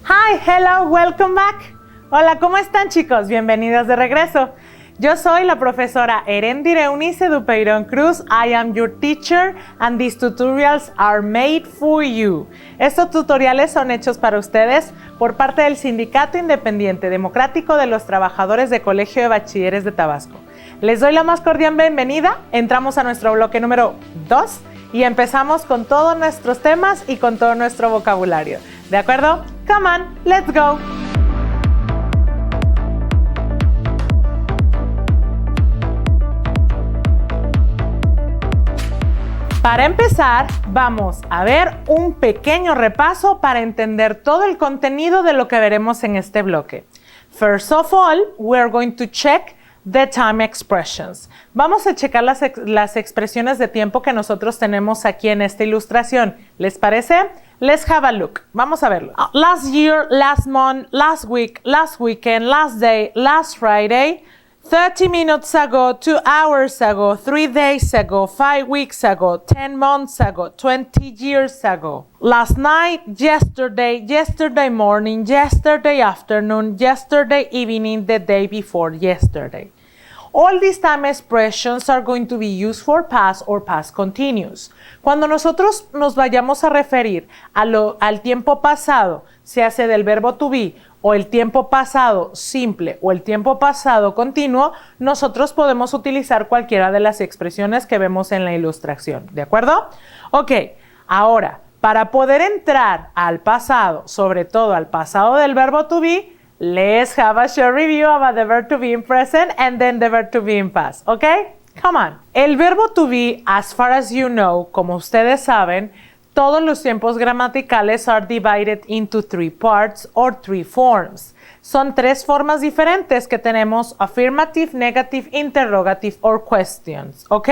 Hi, hello, welcome back. Hola, ¿cómo están, chicos? Bienvenidos de regreso. Yo soy la profesora Erendira Eunice Dupeirón Cruz. I am your teacher and these tutorials are made for you. Estos tutoriales son hechos para ustedes por parte del Sindicato Independiente Democrático de los Trabajadores de Colegio de Bachilleres de Tabasco. Les doy la más cordial bienvenida. Entramos a nuestro bloque número 2 y empezamos con todos nuestros temas y con todo nuestro vocabulario. ¿De acuerdo? Come on, let's go. Para empezar, vamos a ver un pequeño repaso para entender todo el contenido de lo que veremos en este bloque. First of all, we're going to check the time expressions. Vamos a checar las expresiones de tiempo que nosotros tenemos aquí en esta ilustración. ¿Les parece? Let's have a look. Vamos a verlo. Last year, last month, last week, last weekend, last day, last Friday, 30 minutes ago, 2 hours ago, 3 days ago, 5 weeks ago, 10 months ago, 20 years ago. Last night, yesterday, yesterday morning, yesterday afternoon, yesterday evening, the day before yesterday. All these time expressions are going to be used for past or past continuous. Cuando nosotros nos vayamos a referir al tiempo pasado, se hace del verbo to be, o el tiempo pasado simple o el tiempo pasado continuo, nosotros podemos utilizar cualquiera de las expresiones que vemos en la ilustración. ¿De acuerdo? Ok, ahora, para poder entrar al pasado, sobre todo al pasado del verbo to be, let's have a short review about the verb to be in present and then the verb to be in past. ¿Ok? Come on. El verbo to be, as far as you know, como ustedes saben, todos los tiempos gramaticales are divided into 3 parts or 3 forms. Son 3 formas diferentes que tenemos: affirmative, negative, interrogative or questions. ¿Ok?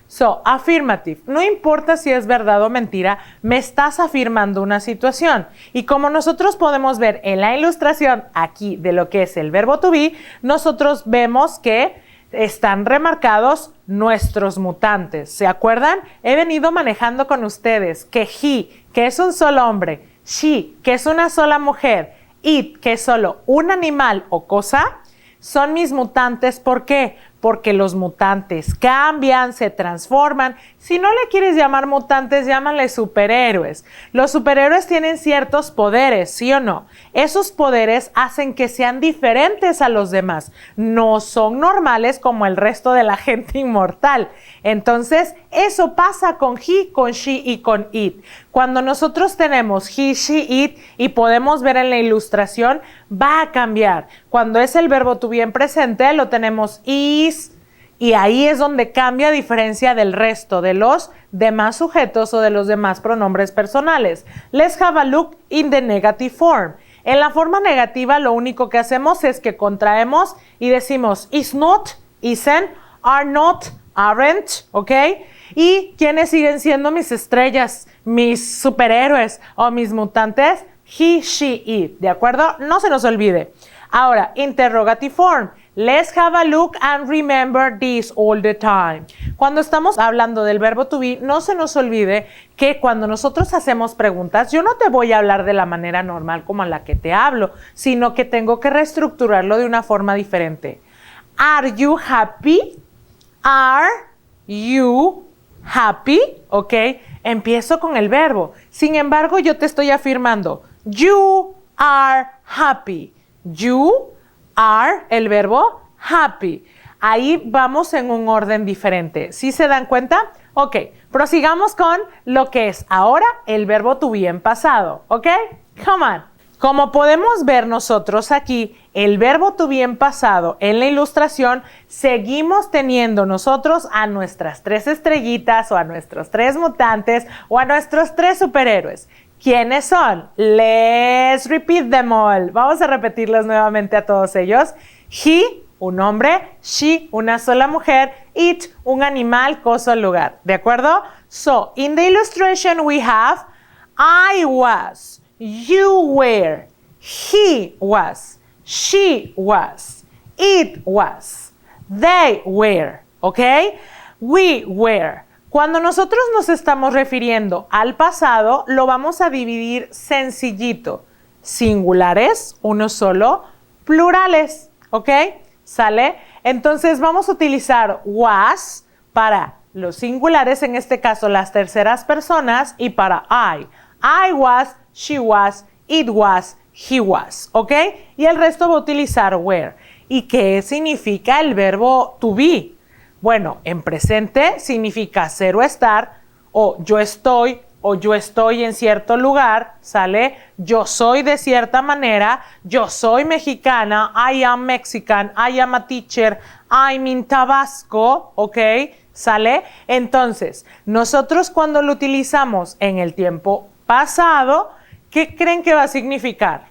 So, affirmative. No importa si es verdad o mentira, me estás afirmando una situación. Y como nosotros podemos ver en la ilustración aquí de lo que es el verbo to be, nosotros vemos que están remarcados nuestros mutantes. ¿Se acuerdan? He venido manejando con ustedes que he, que es un solo hombre, she, que es una sola mujer, it, que es solo un animal o cosa, son mis mutantes. ¿Por qué? Porque los mutantes cambian, se transforman. Si no le quieres llamar mutantes, llámale superhéroes. Los superhéroes tienen ciertos poderes, ¿sí o no? Esos poderes hacen que sean diferentes a los demás. No son normales como el resto de la gente inmortal. Entonces, eso pasa con he, con she y con it. Cuando nosotros tenemos he, she, it y podemos ver en la ilustración, va a cambiar. Cuando es el verbo to be en presente, lo tenemos is, y ahí es donde cambia a diferencia del resto de los demás sujetos o de los demás pronombres personales. Let's have a look in the negative form. En la forma negativa, lo único que hacemos es que contraemos y decimos is not, isn't, are not, aren't, ¿ok? ¿Y quiénes siguen siendo mis estrellas, mis superhéroes o mis mutantes? He, she, it, ¿de acuerdo? No se nos olvide. Ahora, interrogative form. Let's have a look and remember this all the time. Cuando estamos hablando del verbo to be, no se nos olvide que cuando nosotros hacemos preguntas, yo no te voy a hablar de la manera normal como a la que te hablo, sino que tengo que reestructurarlo de una forma diferente. Are you happy? Are you happy? ¿Ok? Empiezo con el verbo. Sin embargo, yo te estoy afirmando. You are happy. You are el verbo happy. Ahí vamos en un orden diferente. ¿Sí se dan cuenta? Ok, prosigamos con lo que es ahora el verbo to be en pasado. ¿Ok? Come on. Como podemos ver nosotros aquí, el verbo to be en pasado en la ilustración, seguimos teniendo nosotros a nuestras 3 estrellitas o a nuestros 3 mutantes o a nuestros 3 superhéroes. ¿Quiénes son? Let's repeat them all. Vamos a repetirlos nuevamente a todos ellos. He, un hombre. She, una sola mujer. It, un animal, cosa o lugar. ¿De acuerdo? So, in the illustration we have I was, you were, he was, she was, it was, they were. ¿Ok? We were. Cuando nosotros nos estamos refiriendo al pasado, lo vamos a dividir sencillito. singulares, uno solo, plurales, ¿ok? ¿Sale? Entonces vamos a utilizar was para los singulares, en este caso las terceras personas, y para I. I was, she was, it was, he was, ¿ok? Y el resto va a utilizar were. ¿Y qué significa el verbo to be? Bueno, en presente significa ser o estar, o yo estoy en cierto lugar, ¿sale? Yo soy de cierta manera, yo soy mexicana, I am Mexican, I am a teacher, I'm in Tabasco, ¿ok? ¿Sale? Entonces, nosotros cuando lo utilizamos en el tiempo pasado, ¿qué creen que va a significar?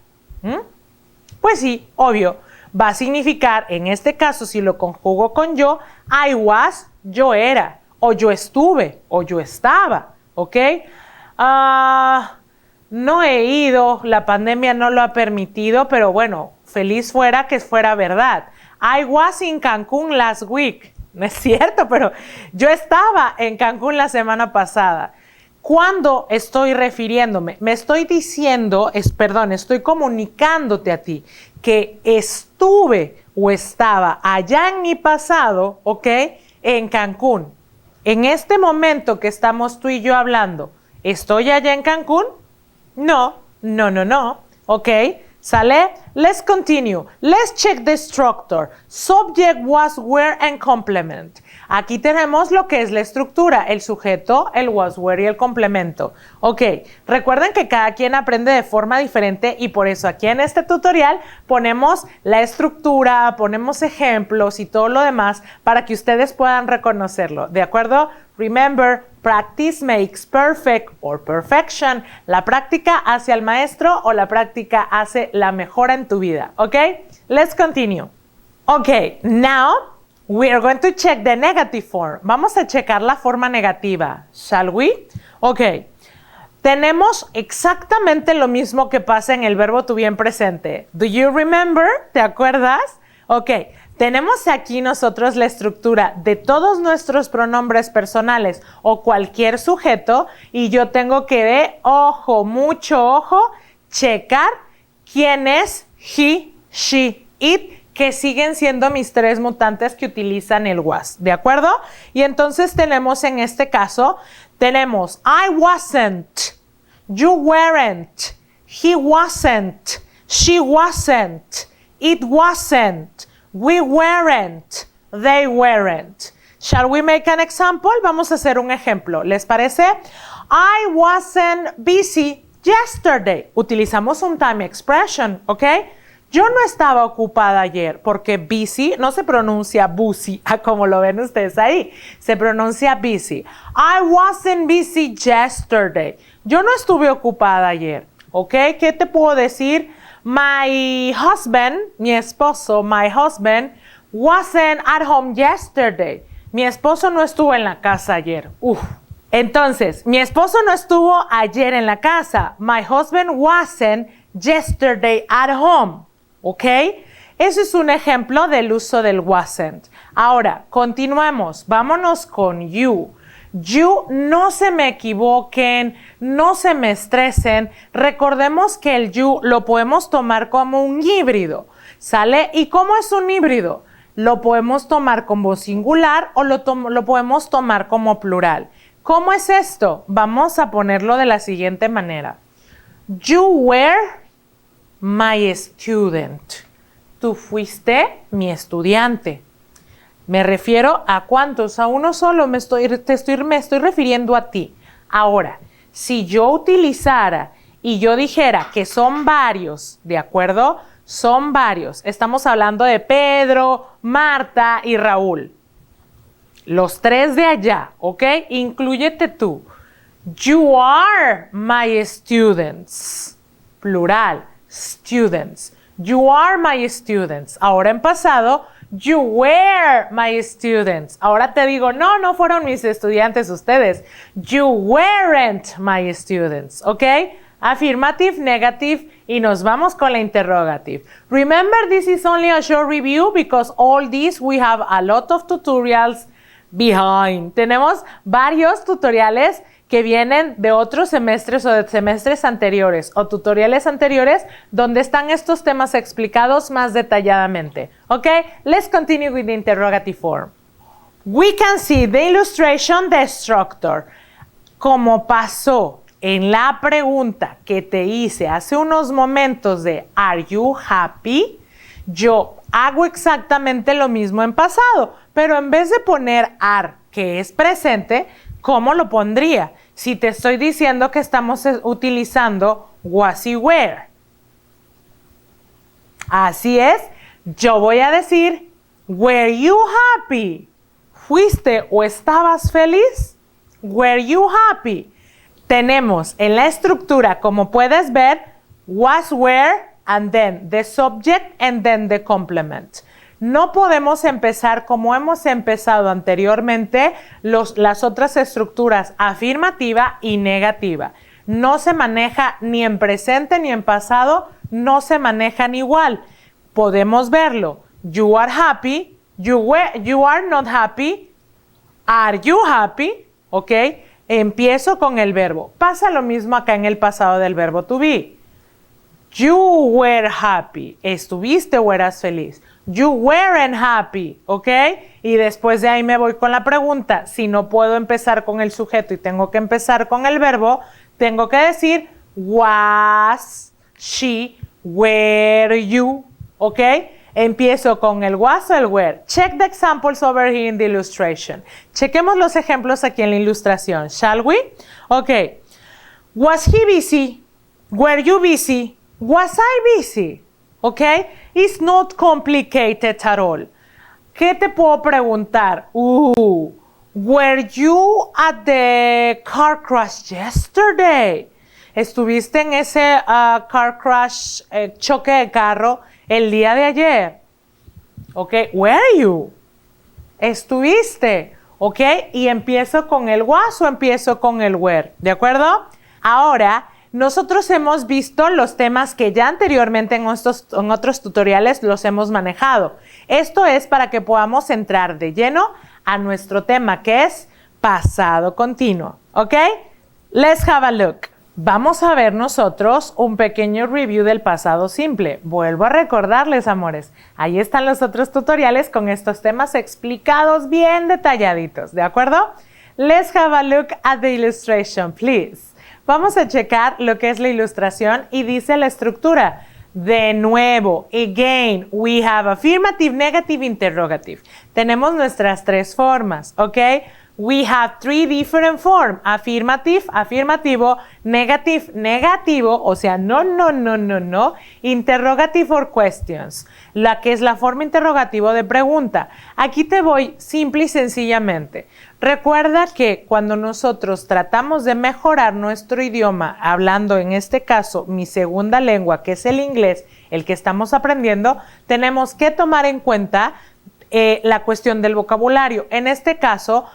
Pues sí, obvio, va a significar, en este caso, si lo conjugo con yo, I was, yo era, o yo estuve, o yo estaba, ¿ok? No he ido, la pandemia no lo ha permitido, pero bueno, feliz fuera que fuera verdad. I was in Cancún last week. No es cierto, pero yo estaba en Cancún la semana pasada. ¿Cuándo estoy refiriéndome? Me estoy diciendo, estoy comunicándote a ti que estuve o estaba allá en mi pasado, ¿ok? En Cancún. En este momento que estamos tú y yo hablando, ¿estoy allá en Cancún? No, ¿ok? ¿Sale? Let's continue. Let's check the structure. Subject, was, were, and complement. Aquí tenemos lo que es la estructura, el sujeto, el was, were y el complemento. Ok, recuerden que cada quien aprende de forma diferente y por eso aquí en este tutorial ponemos la estructura, ponemos ejemplos y todo lo demás para que ustedes puedan reconocerlo. ¿De acuerdo? Remember, practice makes perfect or perfection. La práctica hace al maestro o la práctica hace la mejora en tu vida. ¿Ok? Let's continue. Ok, now we are going to check the negative form. Vamos a checar la forma negativa. Shall we? Ok. Tenemos exactamente lo mismo que pasa en el verbo to be en presente. Do you remember? ¿Te acuerdas? Ok. Tenemos aquí nosotros la estructura de todos nuestros pronombres personales o cualquier sujeto y yo tengo que, ojo, mucho ojo, checar quién es he, she, it, que siguen siendo mis tres mutantes que utilizan el was, ¿de acuerdo? Y entonces tenemos en este caso, tenemos I wasn't, you weren't, he wasn't, she wasn't, it wasn't, we weren't, they weren't. Shall we make an example? Vamos a hacer un ejemplo. ¿Les parece? I wasn't busy yesterday. Utilizamos un time expression, ¿ok? Yo no estaba ocupada ayer porque busy no se pronuncia busy, como lo ven ustedes ahí. Se pronuncia busy. I wasn't busy yesterday. Yo no estuve ocupada ayer, ¿ok? ¿Qué te puedo decir? My husband, mi esposo, my husband, wasn't at home yesterday. Mi esposo no estuvo en la casa ayer. Entonces, mi esposo no estuvo ayer en la casa. My husband wasn't yesterday at home. ¿Ok? Ese es un ejemplo del uso del wasn't. Ahora, continuemos. Vámonos con you. You, no se me equivoquen, no se me estresen. Recordemos que el you lo podemos tomar como un híbrido, ¿sale? ¿Y cómo es un híbrido? Lo podemos tomar como singular o lo podemos tomar como plural. ¿Cómo es esto? Vamos a ponerlo de la siguiente manera. You were my student. Tú fuiste mi estudiante. Me refiero a cuántos, a uno solo, me estoy refiriendo a ti. Ahora, si yo utilizara y yo dijera que son varios, ¿de acuerdo? Son varios. Estamos hablando de Pedro, Marta y Raúl. Los tres de allá, ¿ok? Inclúyete tú. You are my students. Plural, students. You are my students. Ahora en pasado, you were my students. Ahora te digo, no fueron mis estudiantes ustedes. You weren't my students, ¿ok? Affirmative, negative, y nos vamos con la interrogative. Remember, this is only a short review because all this we have a lot of tutorials behind. Tenemos varios tutoriales que vienen de otros semestres o de semestres anteriores o tutoriales anteriores donde están estos temas explicados más detalladamente. ¿Ok? Let's continue with the interrogative form. We can see the illustration, the structure. Como pasó en la pregunta que te hice hace unos momentos de ¿Are you happy? Yo hago exactamente lo mismo en pasado, pero en vez de poner are, que es presente, ¿cómo lo pondría? Si te estoy diciendo que estamos utilizando was y were. Así es, yo voy a decir, were you happy? ¿Fuiste o estabas feliz? Were you happy? Tenemos en la estructura, como puedes ver, was, were, and then the subject, and then the complement. No podemos empezar como hemos empezado anteriormente las otras estructuras afirmativa y negativa. No se maneja ni en presente ni en pasado, no se manejan igual. Podemos verlo. You are happy, you are not happy, are you happy, ¿ok? Empiezo con el verbo. Pasa lo mismo acá en el pasado del verbo to be. You were happy. ¿Estuviste o eras feliz? You weren't happy, ¿ok? Y después de ahí me voy con la pregunta. Si no puedo empezar con el sujeto y tengo que empezar con el verbo, tengo que decir was, she, were you, ¿ok? Empiezo con el was o el were. Check the examples over here in the illustration. Chequemos los ejemplos aquí en la ilustración. Shall we? Ok. Was he busy? Were you busy? Was I busy? Ok. It's not complicated at all. ¿Qué te puedo preguntar? Were you at the car crash yesterday? ¿Estuviste en ese car crash, choque de carro el día de ayer? ¿Ok? Were you? ¿Estuviste? ¿Ok? Y empiezo con el was o empiezo con el were. ¿De acuerdo? Ahora, nosotros hemos visto los temas que ya anteriormente en otros tutoriales los hemos manejado. Esto es para que podamos entrar de lleno a nuestro tema que es pasado continuo. ¿Ok? Let's have a look. Vamos a ver nosotros un pequeño review del pasado simple. Vuelvo a recordarles, amores, ahí están los otros tutoriales con estos temas explicados bien detalladitos, ¿de acuerdo? Let's have a look at the illustration, please. Vamos a checar lo que es la ilustración y dice la estructura. De nuevo, again, we have affirmative, negative, interrogative. Tenemos nuestras tres formas, ¿ok? We have three different forms. Affirmative, afirmativo, negative, negativo, o sea, no. Interrogative or questions, la que es la forma interrogativo de pregunta. Aquí te voy simple y sencillamente. Recuerda que cuando nosotros tratamos de mejorar nuestro idioma, hablando en este caso mi segunda lengua, que es el inglés, el que estamos aprendiendo, tenemos que tomar en cuenta la cuestión del vocabulario. En este caso,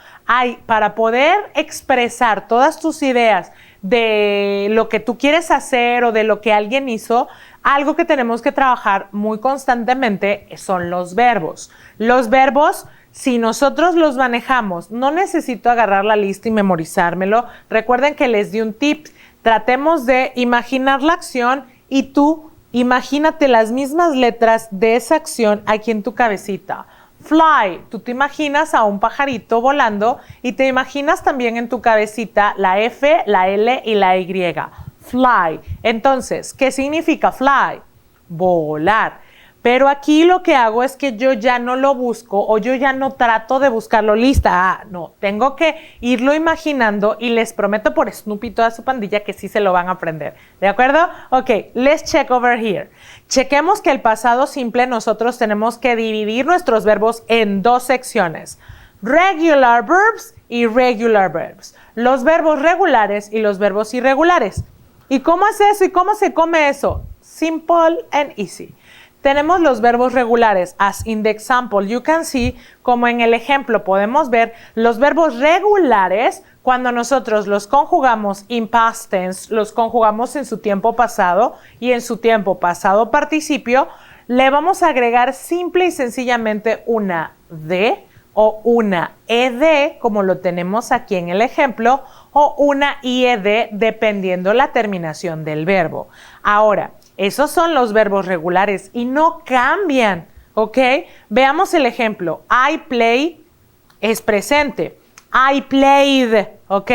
para poder expresar todas tus ideas de lo que tú quieres hacer o de lo que alguien hizo, algo que tenemos que trabajar muy constantemente son los verbos. Los verbos, si nosotros los manejamos, no necesito agarrar la lista y memorizármelo. Recuerden que les di un tip. Tratemos de imaginar la acción y tú imagínate las mismas letras de esa acción aquí en tu cabecita. Fly, tú te imaginas a un pajarito volando y te imaginas también en tu cabecita la F, la L y la Y. Fly. Entonces, ¿qué significa fly? Volar. Pero aquí lo que hago es que yo ya no lo busco o yo ya no trato de buscarlo lista. No, tengo que irlo imaginando y les prometo por Snoopy y toda su pandilla que sí se lo van a aprender. ¿De acuerdo? Ok, let's check over here. Chequemos que el pasado simple nosotros tenemos que dividir nuestros verbos en dos secciones. Regular verbs y irregular verbs. Los verbos regulares y los verbos irregulares. ¿Y cómo es eso? ¿Y cómo se come eso? Simple and easy. Tenemos los verbos regulares, as in the example you can see, como en el ejemplo podemos ver, los verbos regulares, cuando nosotros los conjugamos in past tense, los conjugamos en su tiempo pasado y en su tiempo pasado participio, le vamos a agregar simple y sencillamente una de o una ed, como lo tenemos aquí en el ejemplo, o una ied, dependiendo la terminación del verbo. Ahora, esos son los verbos regulares y no cambian, ¿ok? Veamos el ejemplo. I play es presente. I played, ¿ok?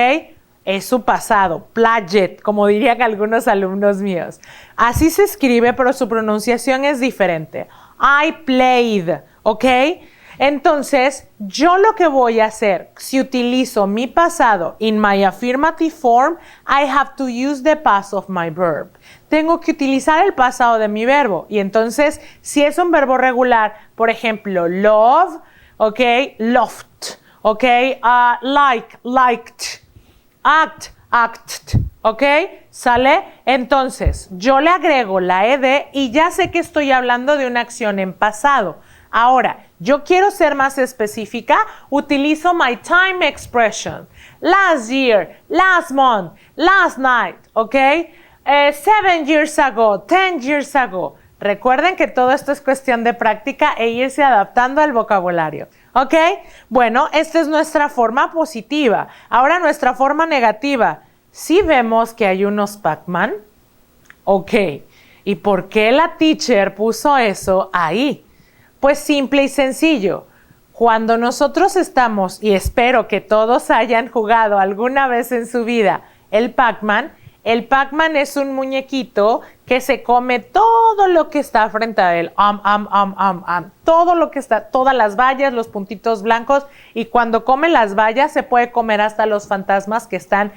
Es su pasado. Played, como dirían algunos alumnos míos. Así se escribe, pero su pronunciación es diferente. I played, ¿ok? Entonces, yo lo que voy a hacer, si utilizo mi pasado in my affirmative form, I have to use the past of my verb. Tengo que utilizar el pasado de mi verbo. Y entonces, si es un verbo regular, por ejemplo, love, ¿ok? Loved, ¿ok? Like, liked, act, acted, ¿ok? ¿Sale? Entonces, yo le agrego la ed y ya sé que estoy hablando de una acción en pasado. Ahora, yo quiero ser más específica, utilizo my time expression. Last year, last month, last night, ¿ok? 7 years ago, 10 years ago. Recuerden que todo esto es cuestión de práctica e irse adaptando al vocabulario, ¿ok? Bueno, esta es nuestra forma positiva. Ahora nuestra forma negativa. ¿Sí vemos que hay unos Pac-Man? Ok. ¿Y por qué la teacher puso eso ahí? Pues simple y sencillo. Cuando nosotros estamos, y espero que todos hayan jugado alguna vez en su vida el Pac-Man es un muñequito que se come todo lo que está frente a él. Todo lo que está, todas las vallas, los puntitos blancos, y cuando come las vallas se puede comer hasta los fantasmas que están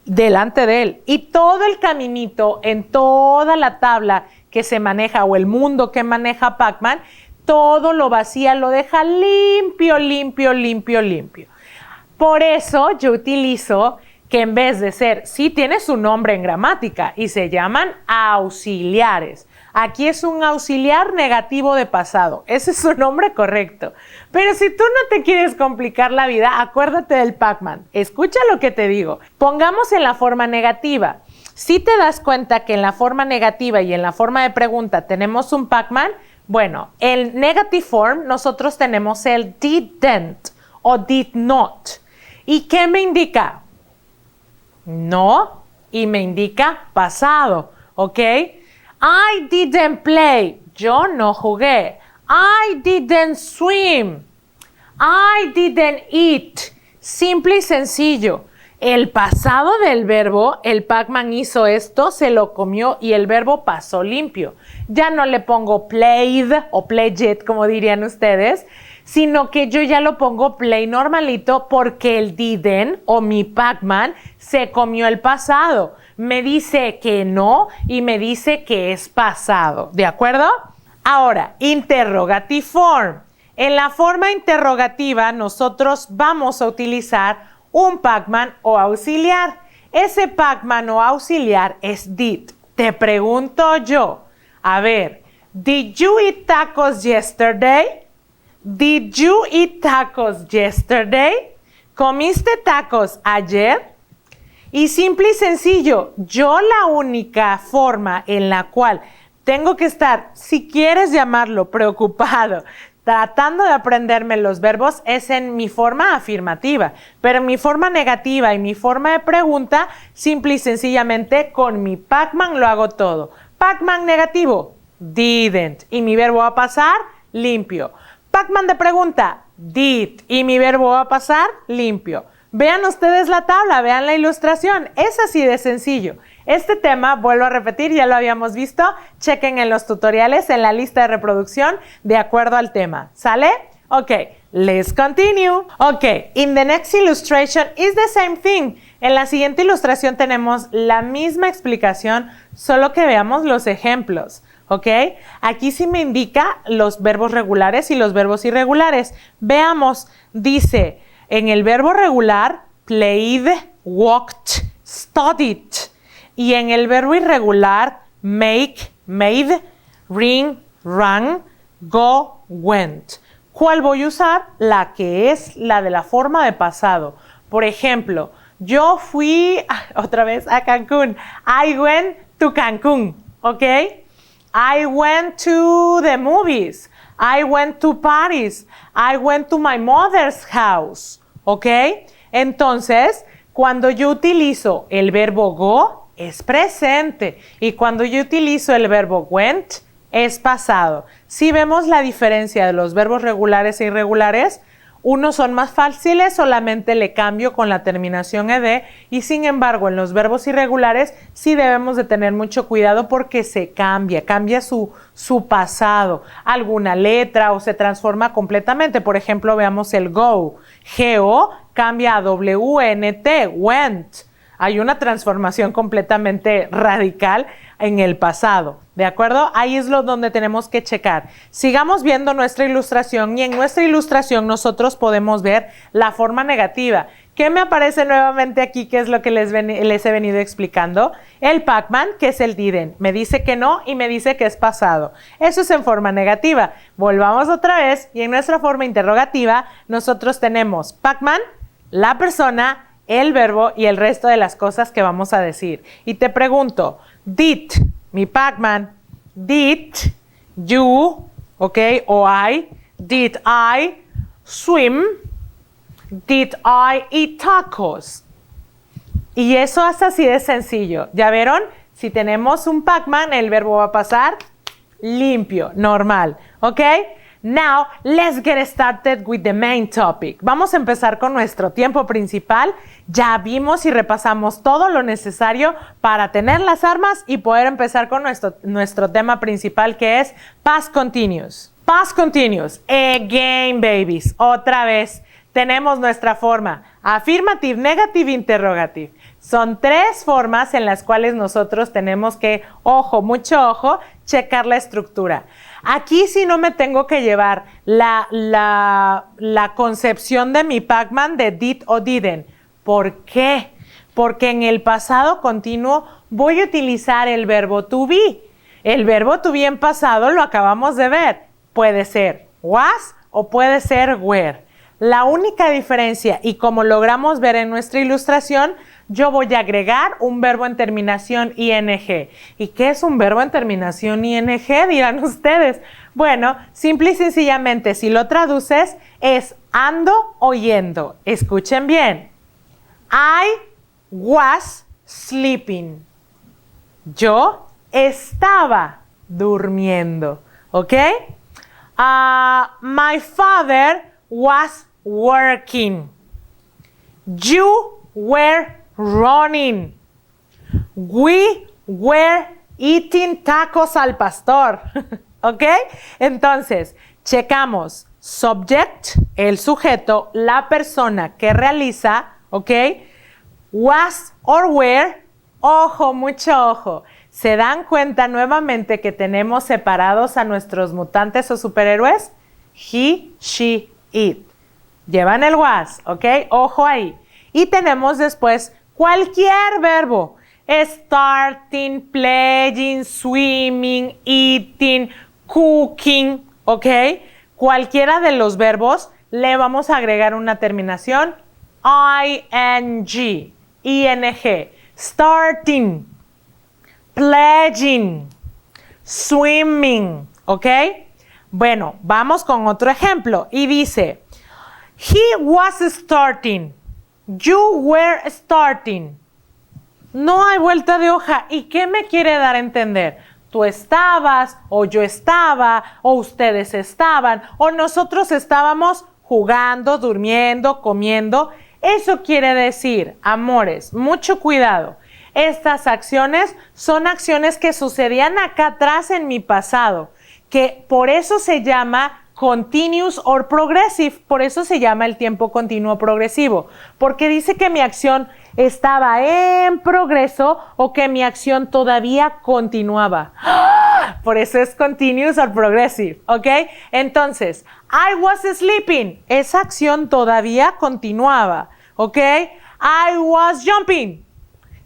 delante de él. Y todo el caminito en toda la tabla que se maneja o el mundo que maneja Pac-Man, todo lo vacía, lo deja limpio, limpio, limpio, limpio. Por eso yo utilizo que en vez de ser, sí tiene su nombre en gramática y se llaman auxiliares. Aquí es un auxiliar negativo de pasado. Ese es su nombre correcto. Pero si tú no te quieres complicar la vida, acuérdate del Pac-Man. Escucha lo que te digo. Pongamos en la forma negativa. Si te das cuenta que en la forma negativa y en la forma de pregunta tenemos un Pac-Man, bueno, en negative form nosotros tenemos el didn't o did not. ¿Y qué me indica? No, y me indica pasado, ¿ok? I didn't play. Yo no jugué. I didn't swim. I didn't eat. Simple y sencillo. El pasado del verbo, el Pac-Man hizo esto, se lo comió y el verbo pasó limpio. Ya no le pongo played o played, como dirían ustedes, sino que yo ya lo pongo play normalito porque el didn't o mi Pac-Man se comió el pasado. Me dice que no y me dice que es pasado. ¿De acuerdo? Ahora, interrogative form. En la forma interrogativa nosotros vamos a utilizar un Pac-Man o auxiliar. Ese Pac-Man o auxiliar es did. Te pregunto yo, a ver, ¿did you eat tacos yesterday? ¿Did you eat tacos yesterday? ¿Comiste tacos ayer? Y simple y sencillo, yo la única forma en la cual tengo que estar, si quieres llamarlo preocupado, tratando de aprenderme los verbos es en mi forma afirmativa, pero en mi forma negativa y mi forma de pregunta, simple y sencillamente con mi Pac-Man lo hago todo. Pac-Man negativo, didn't, y mi verbo va a pasar limpio. Pac-Man de pregunta, did, y mi verbo va a pasar limpio. Vean ustedes la tabla, vean la ilustración, es así de sencillo. Este tema, vuelvo a repetir, ya lo habíamos visto, chequen en los tutoriales, en la lista de reproducción, de acuerdo al tema. ¿Sale? Ok, let's continue. Ok, in the next illustration is the same thing. En la siguiente ilustración tenemos la misma explicación, solo que veamos los ejemplos. ¿Ok? Aquí sí me indica los verbos regulares y los verbos irregulares. Veamos, dice, en el verbo regular, played, walked, studied. Y en el verbo irregular, make, made, ring, rang, go, went. ¿Cuál voy a usar? La que es la de la forma de pasado. Por ejemplo, yo fui, otra vez, a Cancún. I went to Cancún, ¿ok? I went to the movies. I went to parties. I went to my mother's house. ¿Ok? Entonces, cuando yo utilizo el verbo go, es presente. Y cuando yo utilizo el verbo went, es pasado. Si vemos la diferencia de los verbos regulares e irregulares, unos son más fáciles, solamente le cambio con la terminación ed, y sin embargo en los verbos irregulares sí debemos de tener mucho cuidado porque se cambia su pasado, alguna letra o se transforma completamente. Por ejemplo, veamos el go, G-O cambia a W-N-T, went. Hay una transformación completamente radical en el pasado, ¿de acuerdo? Ahí es donde tenemos que checar. Sigamos viendo nuestra ilustración y en nuestra ilustración nosotros podemos ver la forma negativa. ¿Qué me aparece nuevamente aquí? ¿Qué es lo que les he venido explicando? El Pac-Man, que es el didn't. Me dice que no y me dice que es pasado. Eso es en forma negativa. Volvamos otra vez y en nuestra forma interrogativa nosotros tenemos Pac-Man, la persona, el verbo y el resto de las cosas que vamos a decir. Y te pregunto, did, mi Pac-Man, did you, ok, o did I swim, did I eat tacos? Y eso es así de sencillo. ¿Ya vieron? Si tenemos un Pac-Man, el verbo va a pasar limpio, normal, ok. Now, let's get started with the main topic. Vamos a empezar con nuestro tiempo principal. Ya vimos y repasamos todo lo necesario para tener las armas y poder empezar con nuestro tema principal, que es past continuous. Past continuous. Again, babies. Otra vez. Tenemos nuestra forma afirmative, negative, interrogative. Son tres formas en las cuales nosotros tenemos que, ojo, mucho ojo, checar la estructura. Aquí sí no me tengo que llevar la concepción de mi Pac-Man de did o didn't. ¿Por qué? Porque en el pasado continuo voy a utilizar el verbo to be. El verbo to be en pasado lo acabamos de ver. Puede ser was o puede ser were. La única diferencia, y como logramos ver en nuestra ilustración, yo voy a agregar un verbo en terminación ing. ¿Y qué es un verbo en terminación ing? Dirán ustedes. Bueno, simple y sencillamente, si lo traduces, es ando o yendo. Escuchen bien. I was sleeping. Yo estaba durmiendo. ¿Ok? My father was working. You were running. We were eating tacos al pastor. ¿Ok? Entonces, checamos subject, el sujeto, la persona que realiza, ¿ok? Was or were. Ojo, mucho ojo. ¿Se dan cuenta nuevamente que tenemos separados a nuestros mutantes o superhéroes? He, she, it. Llevan el was, ¿ok? Ojo ahí. Y tenemos después cualquier verbo. Starting, playing, swimming, eating, cooking, ¿ok? Cualquiera de los verbos le vamos a agregar una terminación ing, ing. Starting, playing, swimming, ¿ok? Bueno, vamos con otro ejemplo y dice, he was starting, you were starting. No hay vuelta de hoja. ¿Y qué me quiere dar a entender? Tú estabas, o yo estaba, o ustedes estaban, o nosotros estábamos jugando, durmiendo, comiendo. Eso quiere decir, amores, mucho cuidado. Estas acciones son acciones que sucedían acá atrás en mi pasado, que por eso se llama continuous or progressive, por eso se llama el tiempo continuo progresivo, porque dice que mi acción estaba en progreso o que mi acción todavía continuaba. Por eso es continuous or progressive, ¿ok? Entonces, I was sleeping, esa acción todavía continuaba, ¿ok? I was jumping,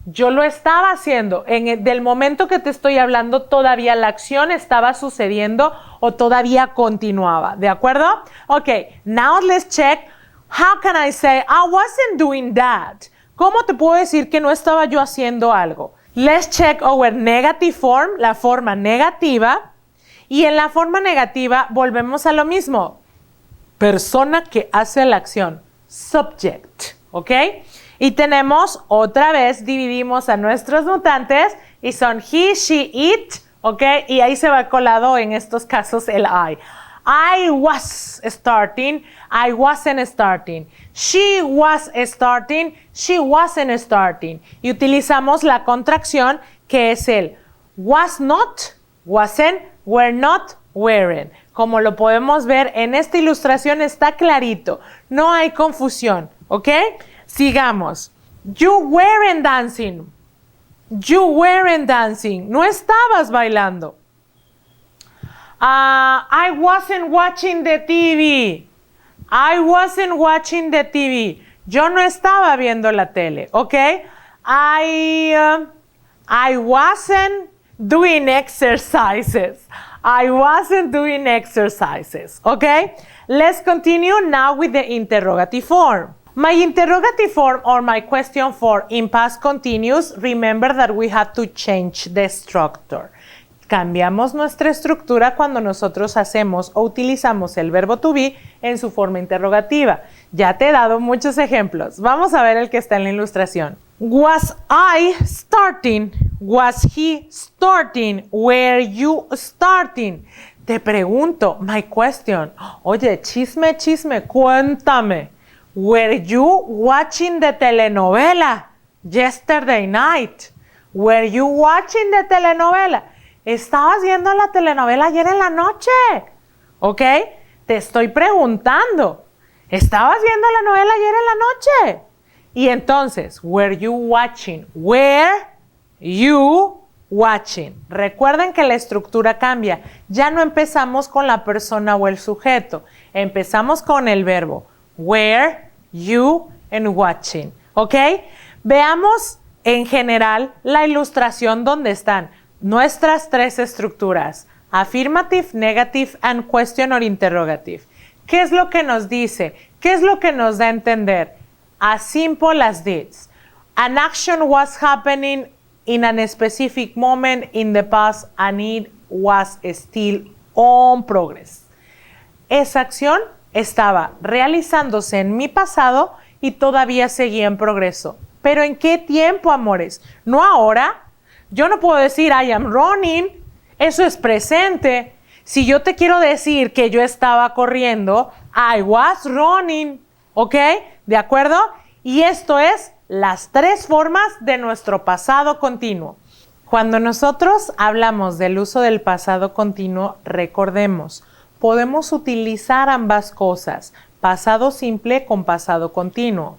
yo lo estaba haciendo. Del momento que te estoy hablando, todavía la acción estaba sucediendo o todavía continuaba, ¿de acuerdo? Ok, now let's check. How can I say I wasn't doing that? ¿Cómo te puedo decir que no estaba yo haciendo algo? Let's check our negative form, la forma negativa. Y en la forma negativa volvemos a lo mismo. Persona que hace la acción. Subject. ¿Ok? Y tenemos, otra vez, dividimos a nuestros mutantes y son he, she, it. ¿Ok? Y ahí se va colado en estos casos el I. I was starting. I wasn't starting. She was starting. She wasn't starting. Y utilizamos la contracción que es el was not, wasn't, were not, weren't. Como lo podemos ver en esta ilustración está clarito. No hay confusión. ¿Ok? Sigamos. You weren't dancing. You weren't dancing. No estabas bailando. I wasn't watching the TV. I wasn't watching the TV. Yo no estaba viendo la tele, ¿ok? I wasn't doing exercises. I wasn't doing exercises, ¿ok? Let's continue now with the interrogative form. My interrogative form or my question form in past continuous, remember that we had to change the structure. Cambiamos nuestra estructura cuando nosotros hacemos o utilizamos el verbo to be en su forma interrogativa. Ya te he dado muchos ejemplos. Vamos a ver el que está en la ilustración. Was I starting? Was he starting? Were you starting? Te pregunto, my question. Oye, chisme, cuéntame. Were you watching the telenovela yesterday night? Were you watching the telenovela? ¿Estabas viendo la telenovela ayer en la noche? ¿Ok? Te estoy preguntando. ¿Estabas viendo la novela ayer en la noche? Y entonces, were you watching? Were you watching? Recuerden que la estructura cambia. Ya no empezamos con la persona o el sujeto. Empezamos con el verbo. Were you and watching. ¿Ok? Veamos en general la ilustración donde están nuestras tres estructuras, affirmative, negative, and question or interrogative. ¿Qué es lo que nos dice? ¿Qué es lo que nos da a entender? As simple as this. An action was happening in a specific moment in the past and it was still on progress. Esa acción estaba realizándose en mi pasado y todavía seguía en progreso. ¿Pero en qué tiempo, amores? No ahora. Yo no puedo decir I am running, eso es presente. Si yo te quiero decir que yo estaba corriendo, I was running, ¿ok? ¿De acuerdo? Y esto es las tres formas de nuestro pasado continuo. Cuando nosotros hablamos del uso del pasado continuo, recordemos, podemos utilizar ambas cosas, pasado simple con pasado continuo.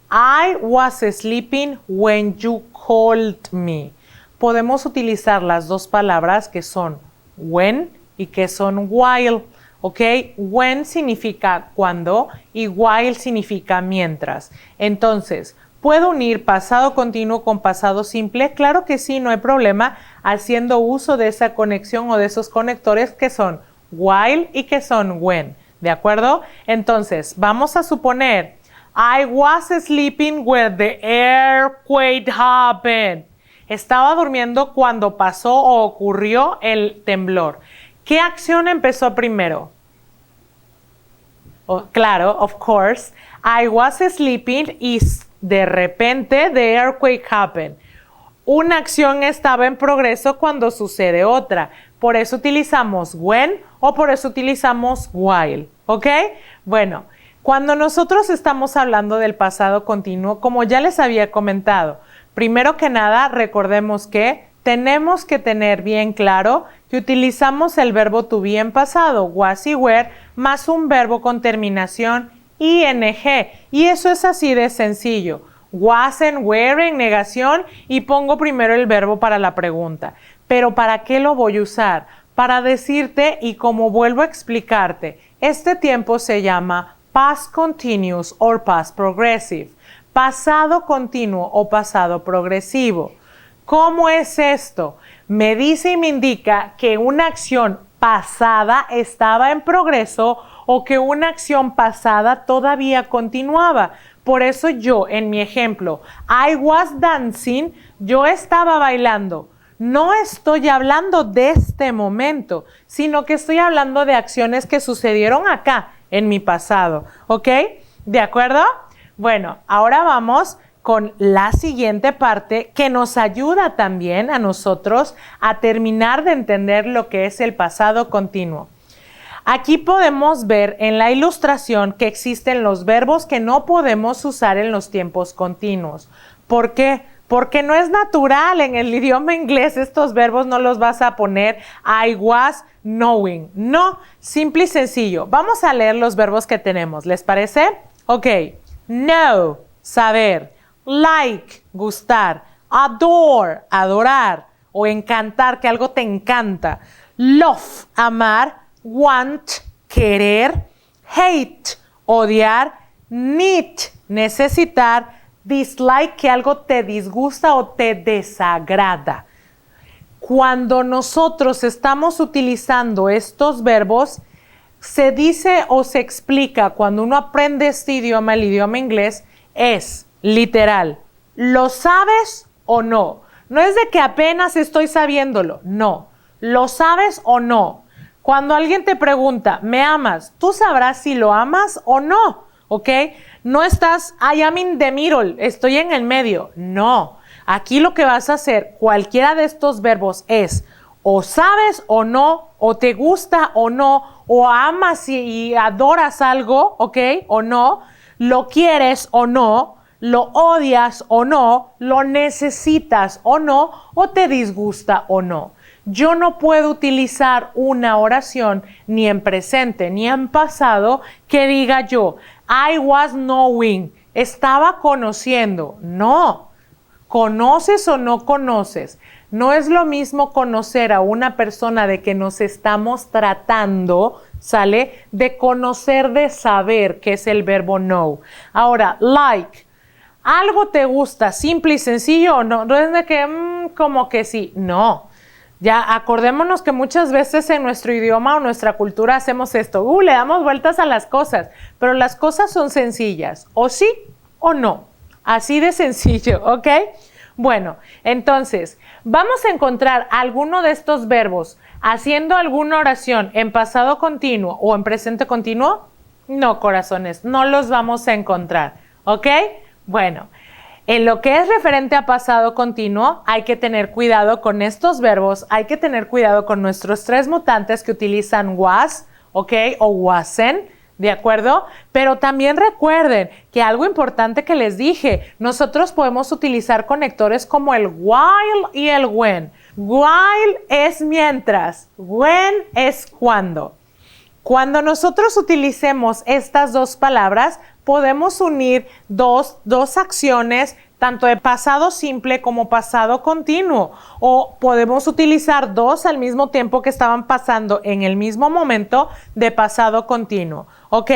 I was sleeping when you called me. Podemos utilizar las dos palabras que son when y que son while, ¿ok? When significa cuando y while significa mientras. Entonces, ¿puedo unir pasado continuo con pasado simple? Claro que sí, no hay problema, haciendo uso de esa conexión o de esos conectores que son while y que son when, ¿de acuerdo? Entonces, vamos a suponer, I was sleeping when the earthquake happened. Estaba durmiendo cuando pasó o ocurrió el temblor. ¿Qué acción empezó primero? Claro, of course. I was sleeping y de repente the earthquake happened. Una acción estaba en progreso cuando sucede otra. Por eso utilizamos when o por eso utilizamos while. ¿Ok? Bueno, cuando nosotros estamos hablando del pasado continuo, como ya les había comentado, primero que nada, recordemos que tenemos que tener bien claro que utilizamos el verbo to be en pasado, was y were, más un verbo con terminación ing. Y eso es así de sencillo. Wasn't, were en negación y pongo primero el verbo para la pregunta. Pero ¿para qué lo voy a usar? Para decirte y como vuelvo a explicarte, este tiempo se llama past continuous or past progressive. Pasado continuo o pasado progresivo. ¿Cómo es esto? Me dice y me indica que una acción pasada estaba en progreso o que una acción pasada todavía continuaba. Por eso yo, en mi ejemplo, I was dancing, yo estaba bailando. No estoy hablando de este momento, sino que estoy hablando de acciones que sucedieron acá, en mi pasado. ¿Ok? ¿De acuerdo? Bueno, ahora vamos con la siguiente parte que nos ayuda también a nosotros a terminar de entender lo que es el pasado continuo. Aquí podemos ver en la ilustración que existen los verbos que no podemos usar en los tiempos continuos. ¿Por qué? Porque no es natural en el idioma inglés, estos verbos no los vas a poner I was knowing. No, simple y sencillo. Vamos a leer los verbos que tenemos, ¿les parece? Ok, know, saber, like, gustar, adore, adorar o encantar, que algo te encanta, love, amar, want, querer, hate, odiar, need, necesitar, dislike, que algo te disgusta o te desagrada. Cuando nosotros estamos utilizando estos verbos, se dice o se explica cuando uno aprende este idioma, el idioma inglés, es literal, ¿lo sabes o no? No es de que apenas estoy sabiéndolo, no, ¿lo sabes o no? Cuando alguien te pregunta, ¿me amas? Tú sabrás si lo amas o no, ¿ok? No estás, I am in the middle, estoy en el medio. No, aquí lo que vas a hacer, cualquiera de estos verbos es o sabes o no, o te gusta o no, o amas y adoras algo, ¿ok? O no, lo quieres o no, lo odias o no, lo necesitas o no, o te disgusta o no. Yo no puedo utilizar una oración ni en presente ni en pasado que diga yo, I was knowing, estaba conociendo. No, ¿conoces o no conoces? No es lo mismo conocer a una persona de que nos estamos tratando, ¿sale? De conocer, de saber, que es el verbo know. Ahora, like, ¿algo te gusta simple y sencillo o no? No es de que, como que sí, no. Ya acordémonos que muchas veces en nuestro idioma o nuestra cultura hacemos esto, le damos vueltas a las cosas, pero las cosas son sencillas, o sí o no, así de sencillo, ¿ok? Bueno, entonces, vamos a encontrar alguno de estos verbos haciendo alguna oración en pasado continuo o en presente continuo. No, corazones, no los vamos a encontrar, ¿ok? Bueno. En lo que es referente a pasado continuo, hay que tener cuidado con estos verbos, hay que tener cuidado con nuestros tres mutantes que utilizan was, ¿ok? O wasn't, ¿de acuerdo? Pero también recuerden que algo importante que les dije, nosotros podemos utilizar conectores como el while y el when. While es mientras, when es cuando. Cuando nosotros utilicemos estas dos palabras, podemos unir dos acciones, tanto de pasado simple como pasado continuo. O podemos utilizar dos al mismo tiempo que estaban pasando en el mismo momento de pasado continuo. ¿Ok?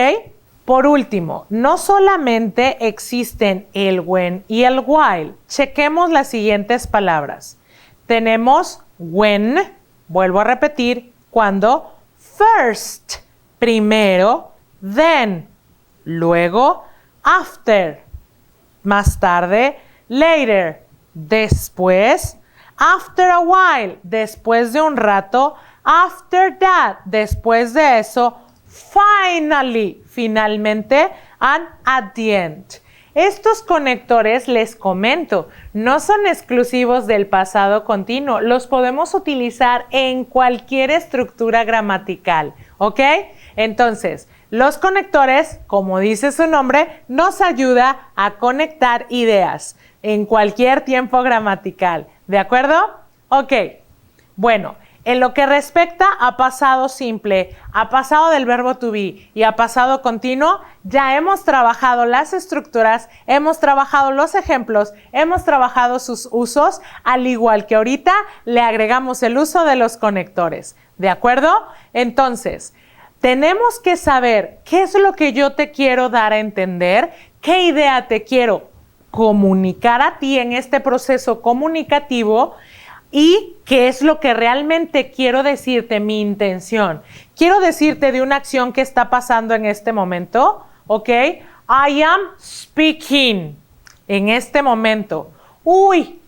Por último, no solamente existen el when y el while. Chequemos las siguientes palabras. Tenemos when, vuelvo a repetir, cuando, first, primero, then, luego, after, más tarde, later, después, after a while, después de un rato, after that, después de eso, finally, finalmente, and at the end. Estos conectores, les comento, no son exclusivos del pasado continuo, los podemos utilizar en cualquier estructura gramatical, ¿ok? Entonces, los conectores, como dice su nombre, nos ayuda a conectar ideas en cualquier tiempo gramatical, ¿de acuerdo? Ok, bueno, en lo que respecta a pasado simple, a pasado del verbo to be y a pasado continuo, ya hemos trabajado las estructuras, hemos trabajado los ejemplos, hemos trabajado sus usos, al igual que ahorita le agregamos el uso de los conectores, ¿de acuerdo? Entonces, tenemos que saber qué es lo que yo te quiero dar a entender, qué idea te quiero comunicar a ti en este proceso comunicativo y qué es lo que realmente quiero decirte, mi intención. Quiero decirte de una acción que está pasando en este momento, ¿ok? I am speaking. En este momento. Uy,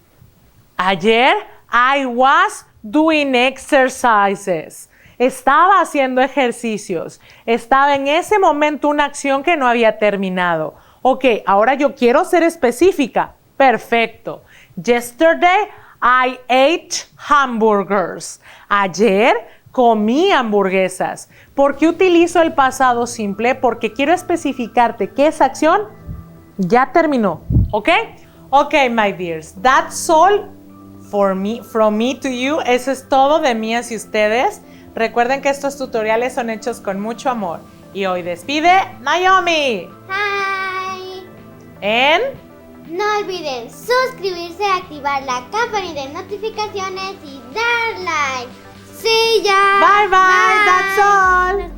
ayer I was doing exercises. Estaba haciendo ejercicios. Estaba en ese momento una acción que no había terminado. Ok, ahora yo quiero ser específica. Perfecto. Yesterday I ate hamburgers. Ayer comí hamburguesas. ¿Por qué utilizo el pasado simple? Porque quiero especificarte que esa acción ya terminó. ¿Ok? Ok, my dears. That's all from me to you. Eso es todo de mí hacia ustedes. Recuerden que estos tutoriales son hechos con mucho amor. Y hoy despide Naomi. Hi. En... No olviden suscribirse, activar la campanita de notificaciones y dar like. See ya. Bye, bye. That's all.